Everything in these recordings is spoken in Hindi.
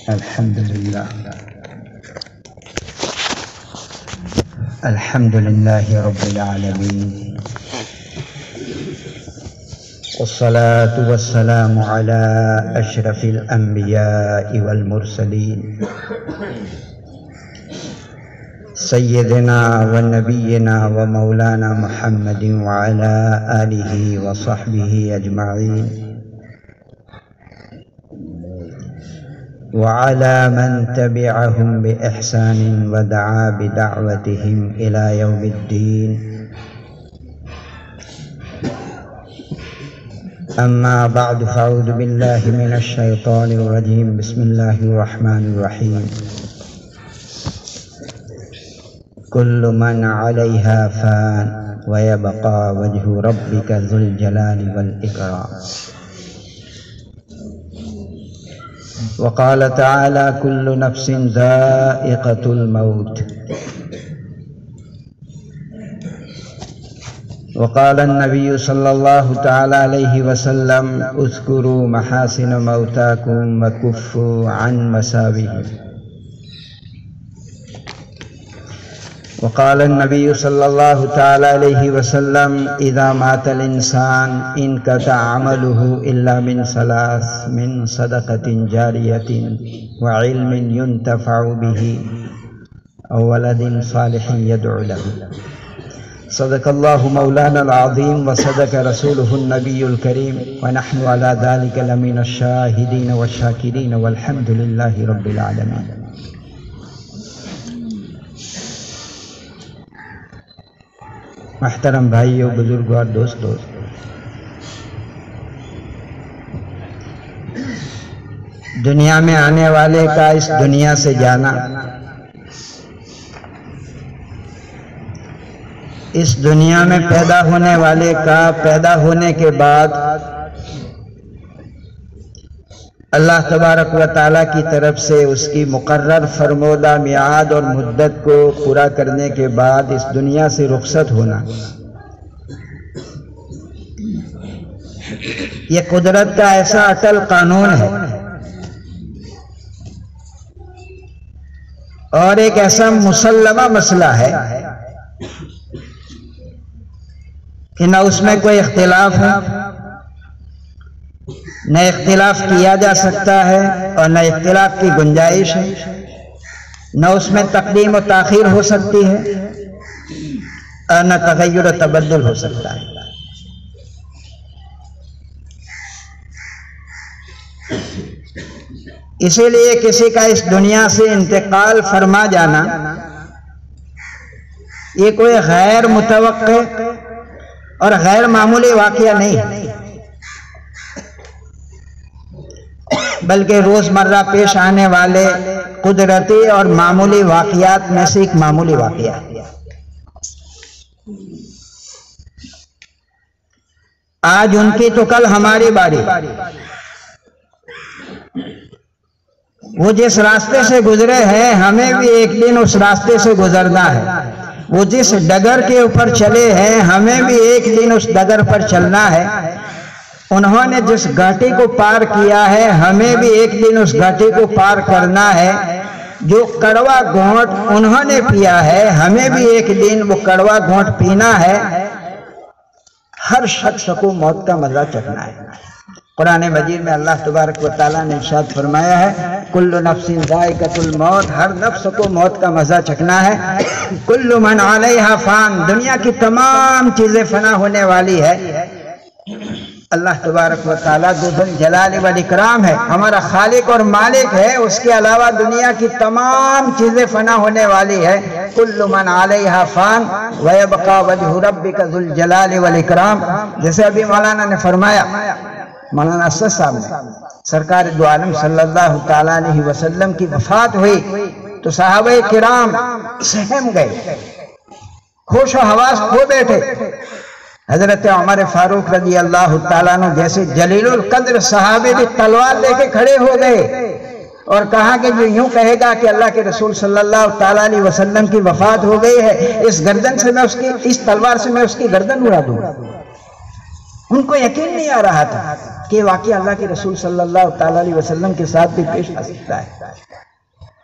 अल्हम्दुलिल्लाहि रब्बिल आलमीन वस्सलातु वस्सलामु अला अशरफिल अंबिया'i वल मुरसलीन सय्यदिना व नबिय्यिना व मौलाना मुहम्मदिन व अला आलिहि व सहबिहि अजमाइन व अला मन तबिअहुम बि इहसानिन व दआ बिदअवतिहिम इला यौमिद्दीन। अम्मा बअद फ़अऊज़ु बिल्लाहि मिनश शैतानिर रजीम। बिस्मिल्लाहिर रहमानिर रहीम। कुल्लु मन अलैहा फ़ान व यबक़ा वजहु रब्बिका ज़ुल जलालि वल इकराम। व क़ाल तआला कुल्लु नफ्सिन ज़ाइक़तुल मौत। व क़ाल अन्नबिय्यु सल्लल्लाहु तआला अलैहि वसल्लम उज़्कुरू महासिन मौताकुम व कुफ़्फ़ू अन मसाविहिम। व क़ाल अन्नबिय्यु सल्लल्लाहु तआला अलैहि वसल्लम इज़ा मातल इंसान इनक़ता अमलुहु इल्ला मिन सलास मिन सदक़तिन जारियतिन व इल्मिन युंतफ़अु बिही औ वलदिन सालिहिन यदउ लहु। सदक़ल्लाहु मौलानल अज़ीम व सदक़ रसूलुहुन नबियुल करीम व नहनु अला ज़ालिका लमिनश शाहिदीन व शाकिरीन वल्हम्दुलिल्लाहि रब्बिल आलमीन। महतरम भाइयों, बुजुर्गों और दोस्तों, दुनिया में आने वाले का इस दुनिया से जाना, इस दुनिया में पैदा होने वाले का पैदा होने के बाद अल्लाह तबारक व ताला की तरफ से उसकी मुकर्रर फरमोदा मियाद और मुद्दत को पूरा करने के बाद इस दुनिया से रुखसत होना, ये कुदरत का ऐसा अटल कानून है और एक ऐसा मुसल्लमा मसला है कि न उसमें कोई इख्तिलाफ है, न इख्तिलाफ किया जा सकता है और न इख्तिलाफ की गुंजाइश है, न उसमें तक़दीम और ताख़ीर हो सकती है और न तग़य्युर और तबद्दुल हो सकता है। इसीलिए किसी का इस दुनिया से इंतकाल फरमा जाना ये कोई गैर मुतवक्के और गैर मामूली वाक़या नहीं है, बल्कि रोजमर्रा पेश आने वाले कुदरती और मामूली वाक़यात में से एक मामूली वाक़या है। आज उनकी तो कल हमारी बारी। वो जिस रास्ते से गुजरे हैं हमें भी एक दिन उस रास्ते से गुजरना है। वो जिस डगर के ऊपर चले हैं हमें भी एक दिन उस डगर पर चलना है। उन्होंने जिस घाटी को पार किया है हमें भी एक दिन उस घाटी को पार करना है। जो कड़वा घोंट उन्होंने पिया है हमें भी एक दिन वो कड़वा घोंट पीना है। हर शख्स को मौत का मजा चखना है। कुरान मजीद में अल्लाह तबारक व तआला ने इरशाद फरमाया है, कुल्लु नफ्सिन ज़ाइक़तुल मौत, हर नफ्स को मौत का मजा चखना है। कुल्लु मन अलैहा फ़ान, दुनिया की तमाम चीजें फना होने वाली है। अल्लाह तबारक व तआला ज़ुल जलाल वल इकराम है, हमारा खालिक और मालिक है। उसके अलावा दुनिया की तमाम चीजें फना होने वाली है। कुल्लु मन अलैहा फ़ान व यबक़ा वजहु रब्बिका ज़ुल जलाल वल इकराम। जैसे अभी मौलाना ने फरमाया, मौलाना असद साहब ने, सरकार दो आलम सल्लल्लाहु तआला अलैहि वसल्लम की वफात हुई तो सहाबे किराम सहम गए, होशो हवास खो बैठे। हजरत उमर फारूक रज़ी अल्लाह तआला अन्हु जैसे जलीलुल कद्र सहाबे भी तलवार लेके खड़े हो गए और कहा कि जो यूं कहेगा कि अल्लाह के रसूल सल्लल्लाहु तआला अलैहि वसल्लम की वफात हो गई है, इस गर्दन से मैं उसकी, इस तलवार से मैं उसकी गर्दन उड़ा दूंगा। उनको यकीन नहीं आ रहा था। कि वाकई अल्लाह के रसूल सल्लल्लाहु ताला अलैहि वसल्लम के साथ भी पेश आ सकता है।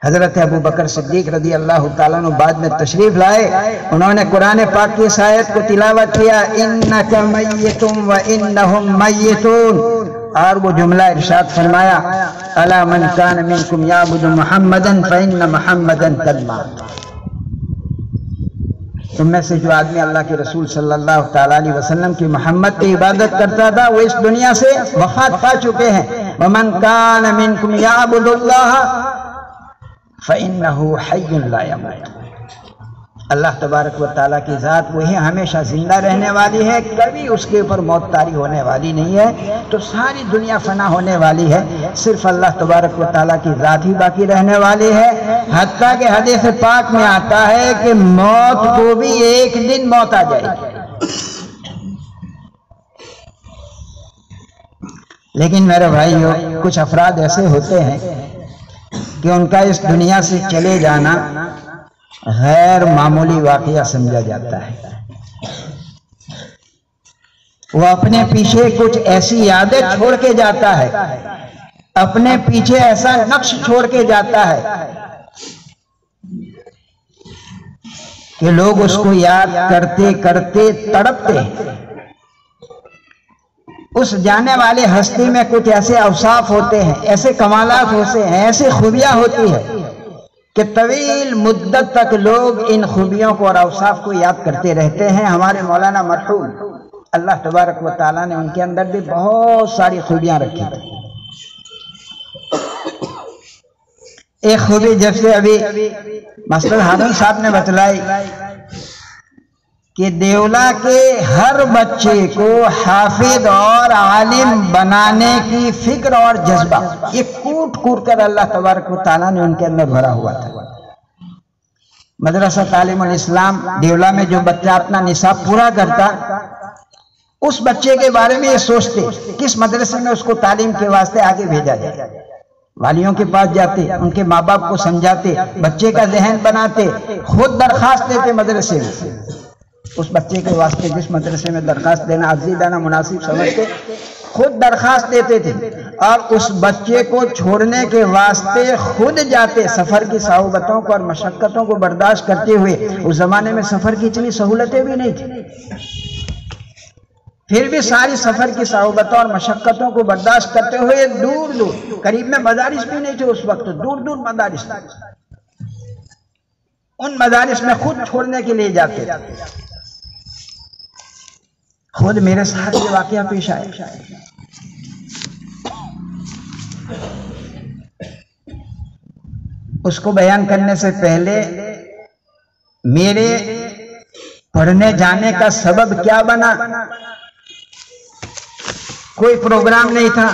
हजरत अबू बकर सिद्दीक रदी अल्लाह ताला अन्हु बाद में तशरीफ लाए, उन्होंने कुरान पाक की इस आयत को तिलावत किया, इन्नका मय्यितुम व इन्नहुम मय्यितून, और वो जुमला इरशाद फरमाया, अला मन कान मिनकुम याबुदु मुहम्मदन फइन्न मुहम्मदन कद मात। तुम में से जो आदमी अल्लाह के रसूल सल्लल्लाहु ताला अलैहि वसल्लम की मोहम्मद की इबादत करता था वो इस दुनिया से वफात पा चुके हैं। वमन कान मिनकुम याबुदुल्लाह फइन्नहु हय्युन ला यमूत। अल्लाह तबारक व तआला की ज़ात वही हमेशा जिंदा रहने वाली है, कभी उसके ऊपर मौत तारी होने वाली नहीं है। तो सारी दुनिया फना होने वाली है, सिर्फ अल्लाह तबारक व तआला की ज़ात ही बाकी रहने वाली है। हत्ता के हदीस पाक में आता है कि मौत को भी एक दिन मौत आ जाएगी। लेकिन मेरे भाइयों, कुछ अफराद ऐसे होते हैं कि उनका इस दुनिया से चले जाना गैर मामूली वाकया समझा जाता है। वो अपने पीछे कुछ ऐसी यादें छोड़ के जाता है, अपने पीछे ऐसा नक्श छोड़ के जाता है कि लोग उसको याद करते करते तड़पते हैं। उस जाने वाले हस्ती में कुछ ऐसे अवसाफ होते हैं, ऐसे कमालात होते हैं, ऐसी खूबियां होती है कि तवील मुद्दत तक लोग इन खूबियों को और अवसाफ को याद करते रहते हैं। हमारे मौलाना मरहूम अल्लाह तबारक व तआला ने उनके अंदर भी बहुत सारी खूबियां रखी थी। एक खूबी जैसे अभी मास्टर हारून साहब ने बतलाई कि देवला के हर बच्चे को हाफिज और आलिम बनाने की फिक्र और जज्बा ये कूट कूट कर अल्लाह तबारक व तआला ने उनके अंदर भरा हुआ था। मदरसा तालीमुल इस्लाम देवला में जो बच्चा अपना निसाब पूरा करता, उस बच्चे के बारे में ये सोचते किस मदरसे में उसको तालीम के वास्ते आगे भेजा जाए। वालियों के पास जाते, उनके माँ बाप को समझाते, बच्चे का जहन बनाते, खुद दरखास्त देते मदरसे में। उस बच्चे के वास्ते जिस मदरसे में दरखास्त देना अर्जी देना मुनासिब समझते, खुद दरखास्त देते थे और उस बच्चे को छोड़ने के वास्ते खुद जाते। सफर की सहुबतों को और मशक्कतों को बर्दाश्त करते हुए, उस जमाने में सफर की इतनी सहूलतें भी नहीं थी, फिर भी सारी सफर की सहुबतों और मशक्कतों को बर्दाश्त करते हुए दूर दूर, करीब में मदारिस भी नहीं थे उस वक्त, दूर दूर मदारिस, उन मदारिस में खुद छोड़ने के लिए जाते। खुद मेरे साथ ये वाकया पेश आया। उसको बयान करने से पहले मेरे पढ़ने जाने का सबब क्या बना, कोई प्रोग्राम नहीं था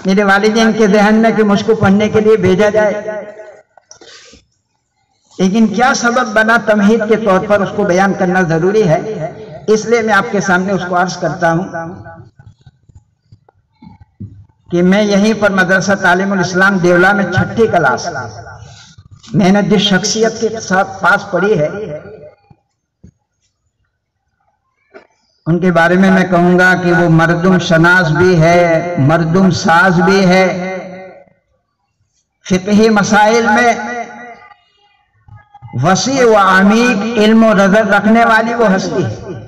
मेरे वालिदैन के ज़हन में कि मुझको पढ़ने के लिए भेजा जाए, लेकिन क्या सबब बना तमहीद के तौर पर उसको बयान करना जरूरी है, इसलिए मैं आपके सामने उसको अर्ज करता हूं कि मैं यहीं पर मदरसा तालीमुल इस्लाम देवला में 6ठी क्लास मैंने जिस शख्सियत के साथ पास पढ़ी है उनके बारे में मैं कहूंगा कि वो मर्दुम शनास भी है, मर्दुम साज भी है, फिक़ही मसाइल में वसी व अमीक इल्म और नजर रखने वाली वो हस्ती है।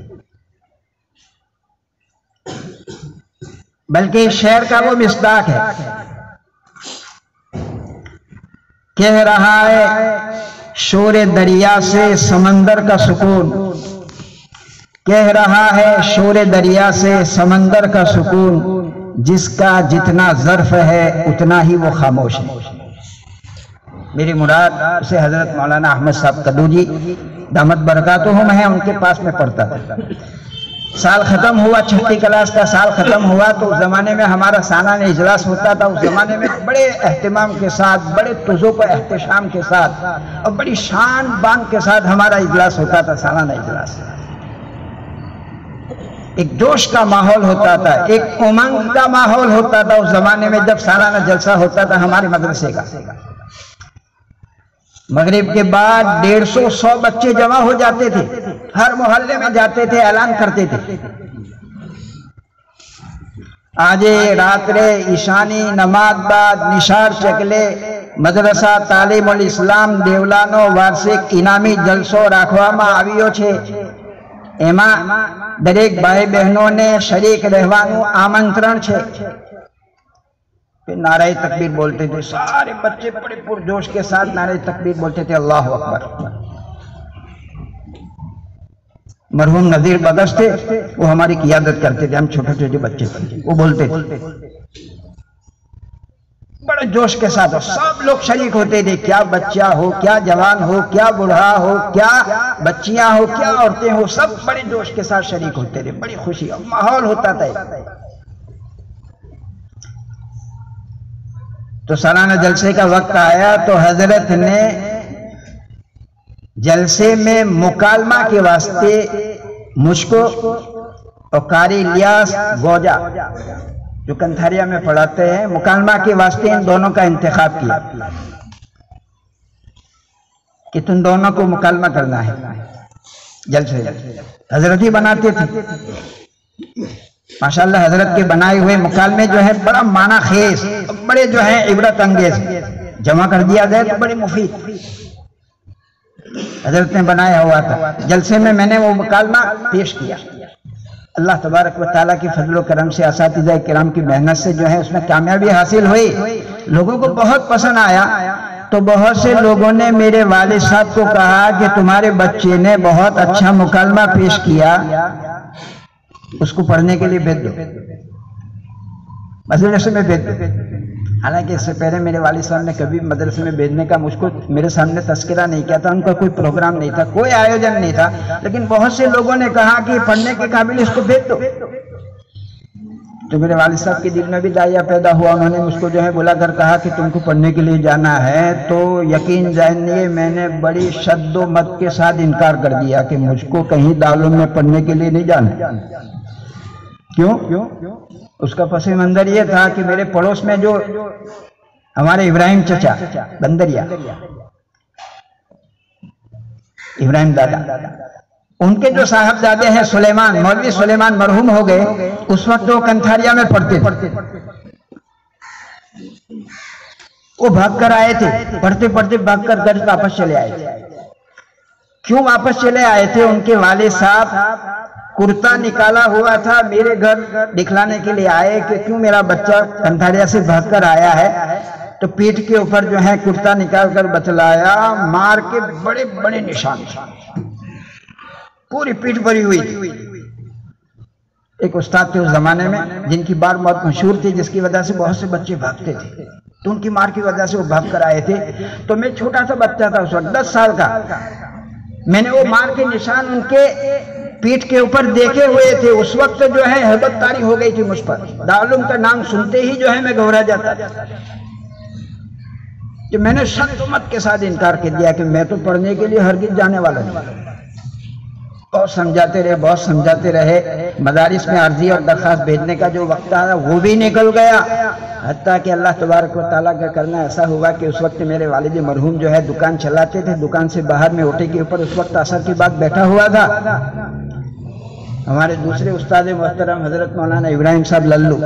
बल्कि शेर का वो मिस्दाक है, कह रहा है शोरे दरिया से समंदर का सुकून, कह रहा है शोरे दरिया से समंदर का सुकून, जिसका जितना ज़र्फ है उतना ही वो खामोश है। मेरी मुराद से हजरत मौलाना अहमद साहब कदूजी दामत बरकातुहुम है, उनके पास में पढ़ता था। साल खत्म हुआ, 6ठी क्लास का साल खत्म हुआ तो उस जमाने में हमारा सालाना इजलास होता था। उस जमाने में बड़े एहतिमाम के साथ, बड़े तुज़ुक व एहतिशाम के साथ और बड़ी शान बान के साथ हमारा इजलास होता था, सालाना इजलास। एक जोश का माहौल होता था, एक उमंग का माहौल होता था उस जमाने में जब सालाना जलसा होता था हमारे मदरसे का। मगरिब के बाद 150-100 बच्चे जमा हो जाते थे, हर मोहल्ले में जाते थे, ऐलान करते थे आजे रात्रे ईशानी नमाज बाद निशार चकले मदरसा तालीमुल इस्लाम देवलानो वार्षिक इनामी जलसो રાખવામાં આવ્યો છે। એમાં દરેક ભાઈ બહેનોને શરીક રહેવાનું આમંત્રણ છે। फिर नारे तकबीर बोलते थे, सारे बच्चे बड़े पुरजोश के साथ नारे तकबीर बोलते थे, अल्लाह अकबर। मरहूम नजीर बदश थे, वो हमारी क़ियादत करते थे, हम छोटे छोटे बच्चे थे, वो बोलते थे बड़े जोश के साथ, सब लोग शरीक होते थे। क्या बच्चा हो, क्या जवान हो, क्या बूढ़ा हो, क्या बच्चियां हो, क्या औरतें हो, सब बड़े जोश के साथ शरीक होते थे। बड़ी खुशी माहौल होता था। तो सालाना जलसे का वक्त आया तो हजरत ने जलसे में मुकालमा के वास्ते मुझको और कारी इलियास गोजा जो कंथारिया में पढ़ाते हैं, मुकालमा के वास्ते इन दोनों का इंतखाब किया कि तुम दोनों को मुकालमा करना है जलसे। हजरत ही बनाते थे। माशाल्लाह हजरत के बनाए हुए मुकालमे जो है बड़ा माना खेज, बड़े जो है इबरत अंगेज, जमा कर दिया जाए तो बड़े मुफीद हजरत ने बनाया हुआ था। जलसे में मैंने वो मुकालमा पेश किया। अल्लाह तबारक व तआला की फजल करम से असातिज़ा किराम की मेहनत से जो है उसमें कामयाबी हासिल हुई। लोगों को बहुत पसंद आया। तो बहुत से लोगों ने मेरे वालिद साहब को कहा कि तुम्हारे बच्चे ने बहुत अच्छा मुकालमा पेश किया, उसको पढ़ने के लिए भेज दो, मदरसे में भेज दो। हालांकि इससे पहले मेरे वालिद साहब ने कभी मदरसे में भेजने का मुझको मेरे सामने तस्करा नहीं किया था, उनका कोई प्रोग्राम नहीं था, कोई आयोजन नहीं था, लेकिन बहुत से लोगों ने कहा कि पढ़ने के काबिल इसको भेज दो। तो मेरे वालिद साहब के दिल में भी दाया पैदा हुआ। उन्होंने मुझको जो है बुलाकर कहा कि तुमको पढ़ने के लिए जाना है। तो यकीन जानिए मैंने बड़ी शद्दो मत के साथ इनकार कर दिया कि मुझको कहीं दारुल में पढ़ने के लिए नहीं जाना। क्यों? उसका पस मंजर ये था कि मेरे पड़ोस में जो हमारे इब्राहिम चचा बंदरिया, इब्राहिम दादा, उनके जो साहबजादे हैं सुलेमान, मौलवी सुलेमान मरहूम हो गए। उस वक्त वो कंथारिया में पढ़ते थे। वो भाग कर आए थे, पढ़ते पढ़ते भाग कर घर वापस चले आए थे। क्यों वापस चले आए थे? उनके वाले साहब कुर्ता निकाला हुआ था, मेरे घर दिखलाने के लिए आए कि क्यों मेरा बच्चा कंथारिया से भाग कर आया है। तो पीठ के ऊपर जो है कुर्ता निकाल कर बतलाया, मार के बड़े बड़े निशान, पूरी पीठ भरी हुई थी। एक उस्ताद थे उस जमाने में जिनकी बात बहुत मशहूर थी, जिसकी वजह से बहुत से बच्चे भागते थे। तो उनकी मार की वजह से वो भाग कर आए थे। तो मैं छोटा सा बच्चा था उस वक्त, 10 साल का। मैंने वो मार के निशान उनके पीठ के ऊपर देखे हुए थे। उस वक्त जो है हैबत तारी हो गई थी मुझ पर। दारुल का नाम सुनते ही जो है मैं घबरा जाता था। कि मैंने शद्दत के साथ इनकार कर दिया कि मैं तो पढ़ने के लिए हरगिज जाने वाला नहीं। बहुत समझाते रहे। मदारिस में अर्जी और दरखास्त भेजने का जो वक्त आया वो भी निकल गया। हत्ता कि अल्लाह तबारक व तआला का करना ऐसा हुआ कि उस वक्त मेरे वालिद मरहूम जो है दुकान चलाते थे। दुकान से बाहर में ओटे के ऊपर उस वक्त असर के बाद बैठा हुआ था। हमारे दूसरे उस्ताद मोहतरम हजरत मौलाना इब्राहिम साहब लल्लू,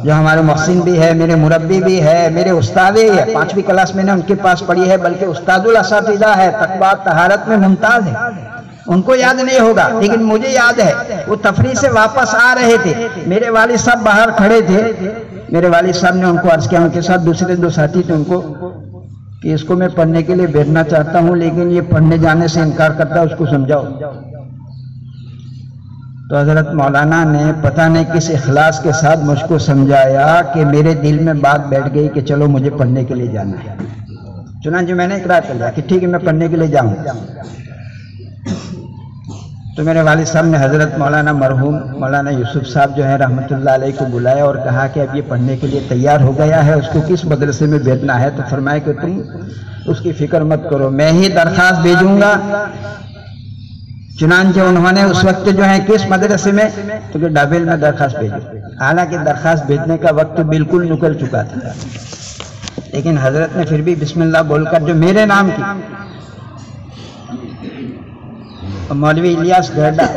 जो हमारे मोहसिन भी है, मेरे मुरब्बी भी है, मेरे उस्ताद ही है। 5वीं क्लास मैंने उनके पास पढ़ी है, बल्कि उस्तादुल असातिज़ा है, तकवा तहारत में मुमताज है। उनको याद नहीं होगा लेकिन मुझे याद है। वो तफरीह से वापस आ रहे थे, मेरे वालिद साहब बाहर खड़े थे। मेरे वालिद साहब ने उनको अर्ज किया, उनके साथ दूसरे 2 साथी थे, उनको कि इसको मैं पढ़ने के लिए भेजना चाहता हूँ लेकिन ये पढ़ने जाने से इनकार करता है, उसको समझाओ। तो हजरत मौलाना ने पता नहीं किस इखलास के साथ मुझको समझाया कि मेरे दिल में बात बैठ गई कि चलो मुझे पढ़ने के लिए जाना है। चुनांचे मैंने इकरार कर लिया कि ठीक है मैं पढ़ने के लिए जाऊंगा। तो मेरे वालिद साहब ने हजरत मौलाना मरहूम मौलाना यूसुफ साहब जो है रहमतुल्लाह अलैह को बुलाया और कहा कि अब ये पढ़ने के लिए तैयार हो गया है, उसको किस मदरसे में भेजना है। तो फरमाया कि तुम उसकी फिक्र मत करो, मैं ही दरखास्त भेजूंगा। चुनांचे उन्होंने उस वक्त जो है किस मदरसे में, तो डाबेल में दरखास्त भेजी। हालांकि दरखास्त भेजने का वक्त बिल्कुल निकल चुका था, लेकिन हजरत ने फिर भी बिस्मिल्लाह बोलकर जो मेरे नाम की मौलवी इलियास गरडा,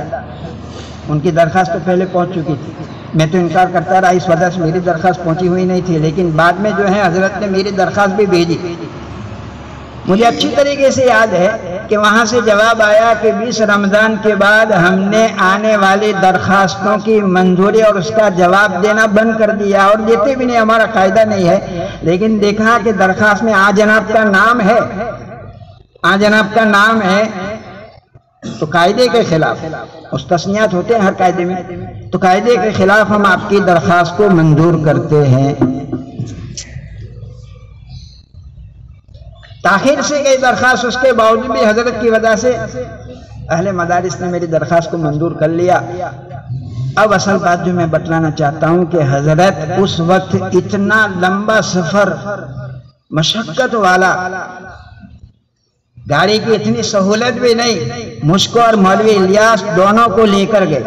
उनकी दरखास्त तो पहले पहुंच चुकी थी। मैं तो इनकार करता रहा, इस वजह से मेरी दरख्वास्त पहुंची हुई नहीं थी, लेकिन बाद में जो है हजरत ने मेरी दरख्वास्त भी भेजी। मुझे अच्छी तरीके से याद है कि वहां से जवाब आया कि 20 रमज़ान के बाद हमने आने वाली दरखास्तों की मंजूरी और उसका जवाब देना बंद कर दिया, और देते भी नहीं, हमारा कायदा नहीं है। लेकिन देखा कि दरखास्त में आ जनाब का नाम है, आ जनाब का नाम है, तो कायदे के खिलाफ, उस तस्नियात होते हैं हर कायदे में, तो कायदे के खिलाफ हम आपकी दरखास्त को मंजूर करते हैं। ताखिर से गई दरखास्त, उसके बावजूद भी हजरत की वजह से अहले मदारिस ने मेरी दरखास्त को मंजूर कर लिया। अब असल बात जो मैं बतलाना चाहता हूं कि हजरत उस वक्त इतना लंबा सफर मशक्कत वाला, गाड़ी की इतनी सहूलत भी नहीं, मुझको और मौलवी इलियास दोनों को लेकर गए।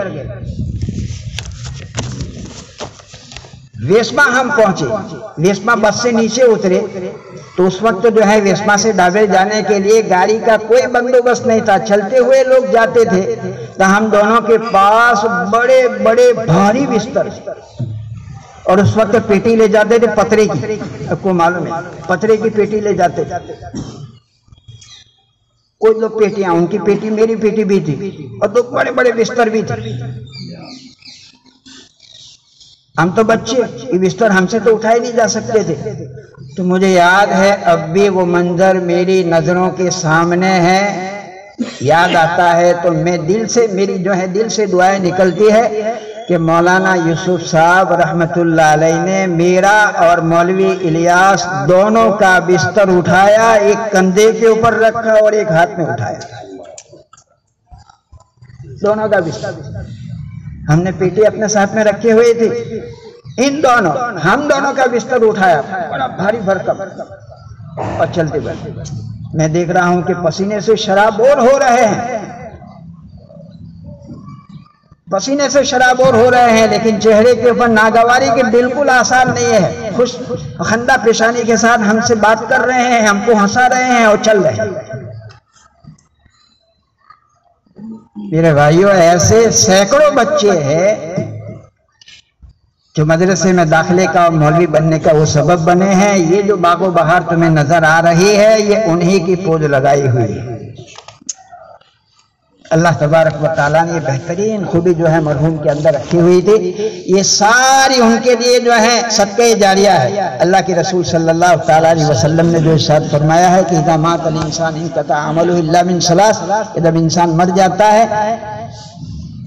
वेस्पा हम पहुंचे, वेस्पा बस से नीचे उतरे तो उस वक्त जो है वेस्पा से डाबेल जाने के लिए गाड़ी का कोई बंदोबस्त नहीं था, चलते हुए लोग जाते थे। तो हम दोनों के पास बड़े बड़े भारी बिस्तर, और उस वक्त पेटी ले जाते थे पतरे की, आपको मालूम है पतरे की पेटी ले जाते थे। कोई लोग पेटियां, उनकी पेटी मेरी पेटी भी थी, और दो बड़े बड़े बिस्तर भी थे। हम तो बच्चे, ये बिस्तर हमसे तो उठाए नहीं जा सकते थे। तो मुझे याद है अब भी वो मंजर मेरी नजरों के सामने है, याद आता है तो मैं दिल से, मेरी जो है दिल से दुआएं निकलती है कि मौलाना यूसुफ साहब रहमतुल्लाह अलैह ने मेरा और मौलवी इलियास दोनों का बिस्तर उठाया, एक कंधे के ऊपर रखा और एक हाथ में उठाया, दोनों का बिस्तर। हमने पेटी अपने साथ में रखे हुए थे, इन दोनों, हम दोनों का बिस्तर उठाया, बड़ा भारी भरकम, और चलते बढ़ते। मैं देख रहा हूं कि पसीने से शराबोर हो रहे हैं, पसीने से शराबोर हो रहे हैं, लेकिन चेहरे के ऊपर नागवारी के बिल्कुल आसार नहीं है। खुश खंदा पेशानी के साथ हमसे बात कर रहे हैं, हमको हंसा रहे हैं और चल रहे हैं। मेरे भाइयों, ऐसे सैकड़ों बच्चे हैं जो मदरसे में दाखिले का और मौलवी बनने का वो सबब बने हैं। ये जो बागो बहार तुम्हें नजर आ रही है, ये उन्हीं की पोज लगाई हुई है। अल्लाह तबारक व तआला ने बेहतरीन खूबी जो है मरहूम के अंदर रखी हुई थी, ये सारी उनके लिए जो है सदक़े जारिया है। अल्लाह के रसूल सल्लल्लाहु तआला अलैहि वसल्लम ने जो इरशाद फरमाया है कि इज़ा मातल इंसान इनक़ता अमलुहु इल्ला मिन सलास, जब इंसान मर जाता है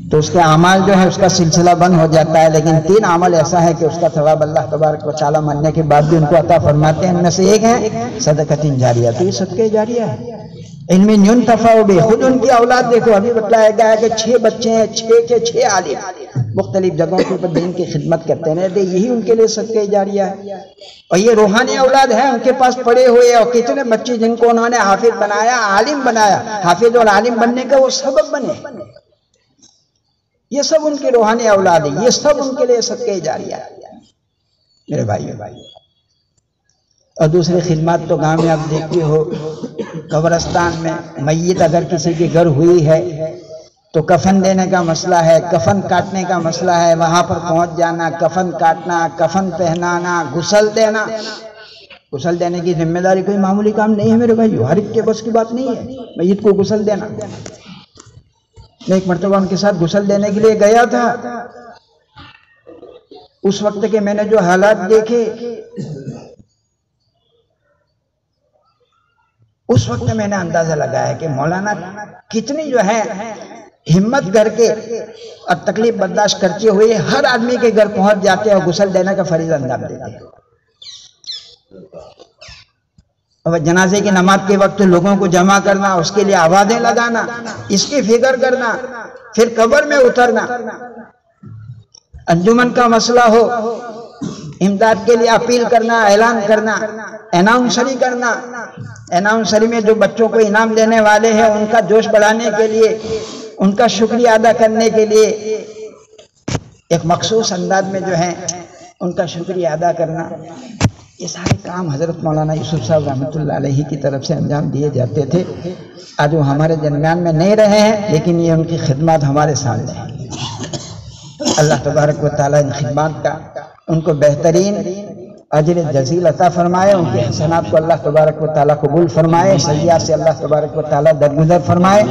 तो उसके अमाल जो है उसका सिलसिला बंद हो जाता है, लेकिन 3 अमल ऐसा है कि उसका थवाब अल्लाह तबारक व तआला मरने के बाद भी उनको अता फरमाते हैं। इनमें से एक है सदक़तिन जारिया, तो ये सदक़े जारिया है। इनमें न्यून तफाव भी, खुद उनकी औलाद देखो, अभी बतलाया गया है कि 6 बच्चे हैं, 6 के 6 आलिम मुख्तलिफ जगहों के ऊपर दीन की खिदमत करते हैं, तो यही उनके लिए सदक़े जारिया है। और ये रूहानी औलाद है, उनके पास पड़े हुए, और कितने बच्चे जिनको उन्होंने हाफिज बनाया, आलिम बनाया, हाफिज और आलिम बनने का वो सबब बने, ये सब उनकी रूहानी औलाद है, ये सब उनके लिए सदक़े जारिया है मेरे भाई। और दूसरी खिदमत तो गांव में आप देखते हो, कब्रिस्तान में मय्यत अगर किसी के घर हुई है तो कफन देने का मसला है, कफन काटने का मसला है, वहां पर पहुंच जाना, कफन काटना, कफन पहनाना, गुसल देना। गुसल देने की जिम्मेदारी कोई मामूली काम नहीं है मेरे भाई, हर एक के बस की बात नहीं है मय्यत को गुसल देना। मैं एक मरतबा उनके साथ गुसल देने के लिए गया था, उस वक्त के मैंने जो हालात देखे, उस वक्त मैंने अंदाजा लगाया कि मौलाना कितनी जो है हिम्मत करके और तकलीफ बर्दाश्त करते हुए हर आदमी के घर पहुंच जाते हैं और गुसल देने का फरीज़ा अंजाम देते हैं। और जनाजे की नमाज के वक्त लोगों को जमा करना, उसके लिए आवाज़ें लगाना, इसकी फिक्र करना, फिर कब्र में उतरना, अंजुमन का मसला हो, इमदाद के लिए अपील करना, ऐलान करना, अनाउंसरी करना, अनाउंसरी में जो बच्चों को इनाम देने वाले हैं उनका जोश बढ़ाने के लिए, उनका शुक्रिया अदा करने के लिए एक मखसूस अंदाज में जो है उनका शुक्रिया अदा करना, ये सारे काम हज़रत मौलाना यूसुफ साहब रहमतुल्लाह अलैहि की तरफ से अंजाम दिए जाते थे। आज वो हमारे दरमियान में नहीं रहे हैं, लेकिन ये उनकी खिदमत हमारे सामने है। अल्लाह तबारक व तआला इन खिदमत का उनको बेहतरीन अजर जजील अता फरमाए, उनके हसनात को अल्लाह तबारक व तआला कबूल फरमाए, सय्या से अल्लाह तबारक व तआला दरगुजर फरमाए,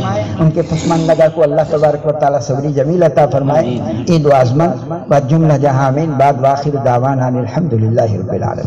उनके पसमानदगा को अल्लाह तबारक व तआला सबरी जमील अता फरमाए। ईद व आज़मन व जुमला जहां आमीन। बाद व आखिर दावाना अनिल हम्दुलिल्लाहि रब्बिल आलमीन।